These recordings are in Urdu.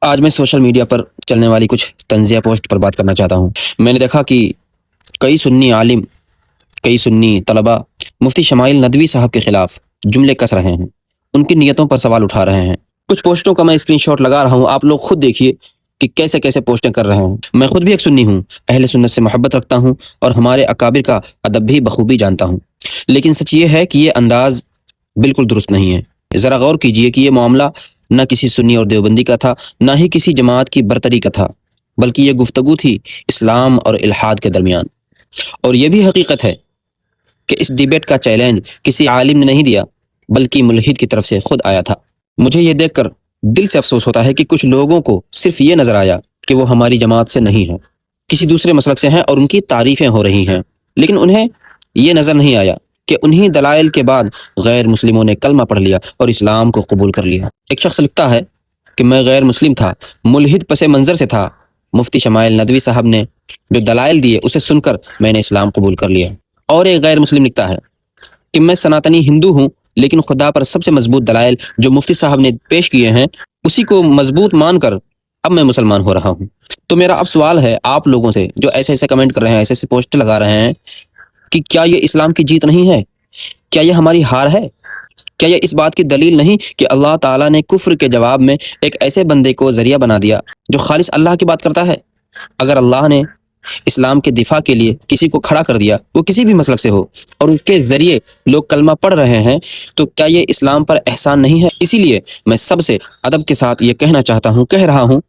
آج میں سوشل میڈیا پر چلنے والی کچھ طنزیہ پوسٹ پر بات کرنا چاہتا ہوں۔ میں نے دیکھا کہ کئی سنی عالم، کئی سنی طلباء مفتی شمائل ندوی صاحب کے خلاف جملے کس رہے ہیں، ان کی نیتوں پر سوال اٹھا رہے ہیں۔ کچھ پوسٹوں کا میں اسکرین شاٹ لگا رہا ہوں، آپ لوگ خود دیکھیے کہ کیسے کیسے پوسٹیں کر رہے ہیں۔ میں خود بھی ایک سنی ہوں، اہل سنت سے محبت رکھتا ہوں اور ہمارے اکابر کا ادب بھی بخوبی جانتا ہوں، لیکن سچ یہ ہے کہ یہ انداز بالکل درست نہیں ہے۔ ذرا غور کیجئے کہ یہ معاملہ نہ کسی سنی اور دیوبندی کا تھا، نہ ہی کسی جماعت کی برتری کا تھا، بلکہ یہ گفتگو تھی اسلام اور الحاد کے درمیان۔ اور یہ بھی حقیقت ہے کہ اس ڈیبیٹ کا چیلنج کسی عالم نے نہیں دیا، بلکہ ملحد کی طرف سے خود آیا تھا۔ مجھے یہ دیکھ کر دل سے افسوس ہوتا ہے کہ کچھ لوگوں کو صرف یہ نظر آیا کہ وہ ہماری جماعت سے نہیں ہے، کسی دوسرے مسلک سے ہیں اور ان کی تعریفیں ہو رہی ہیں، لیکن انہیں یہ نظر نہیں آیا کہ انہی دلائل کے بعد غیر مسلموں نے کلمہ پڑھ لیا اور اسلام کو قبول کر لیا۔ ایک شخص لکھتا ہے کہ میں غیر مسلم تھا، ملحد پس منظر سے تھا، مفتی شمائل ندوی صاحب نے جو دلائل دیے اسے سن کر میں نے اسلام قبول کر لیا۔ اور ایک غیر مسلم لکھتا ہے کہ میں سناتنی ہندو ہوں، لیکن خدا پر سب سے مضبوط دلائل جو مفتی صاحب نے پیش کیے ہیں اسی کو مضبوط مان کر اب میں مسلمان ہو رہا ہوں۔ تو میرا اب سوال ہے آپ لوگوں سے جو ایسے ایسے کمنٹ کر رہے ہیں، ایسے ایسے پوسٹ لگا رہے ہیں، کہ کیا یہ اسلام کی جیت نہیں ہے؟ کیا یہ ہماری ہار ہے؟ کیا یہ اس بات کی دلیل نہیں کہ اللہ تعالیٰ نے کفر کے جواب میں ایک ایسے بندے کو ذریعہ بنا دیا جو خالص اللہ کی بات کرتا ہے؟ اگر اللہ نے اسلام کے دفاع کے لیے کسی کو کھڑا کر دیا، وہ کسی بھی مسلک سے ہو، اور اس کے ذریعے لوگ کلمہ پڑھ رہے ہیں، تو کیا یہ اسلام پر احسان نہیں ہے؟ اسی لیے میں سب سے ادب کے ساتھ یہ کہہ رہا ہوں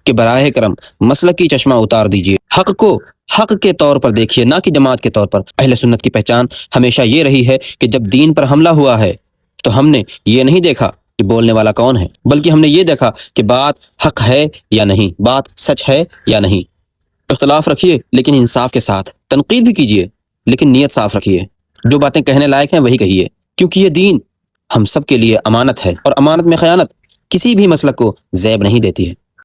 کہ براہ کرم مسلکی چشمہ اتار دیجیے، حق کو حق کے طور پر دیکھیے، نہ کہ جماعت کے طور پر۔ اہل سنت کی پہچان ہمیشہ یہ رہی ہے کہ جب دین پر حملہ ہوا ہے تو ہم نے یہ نہیں دیکھا کہ بولنے والا کون ہے، بلکہ ہم نے یہ دیکھا کہ بات حق ہے یا نہیں، بات سچ ہے یا نہیں۔ اختلاف رکھیے لیکن انصاف کے ساتھ، تنقید بھی کیجیے لیکن نیت صاف رکھیے، جو باتیں کہنے لائق ہیں وہی کہیے، کیونکہ یہ دین ہم سب کے لیے امانت ہے، اور امانت میں خیانت کسی بھی مسلک کو زیب نہیں دیتی ہے۔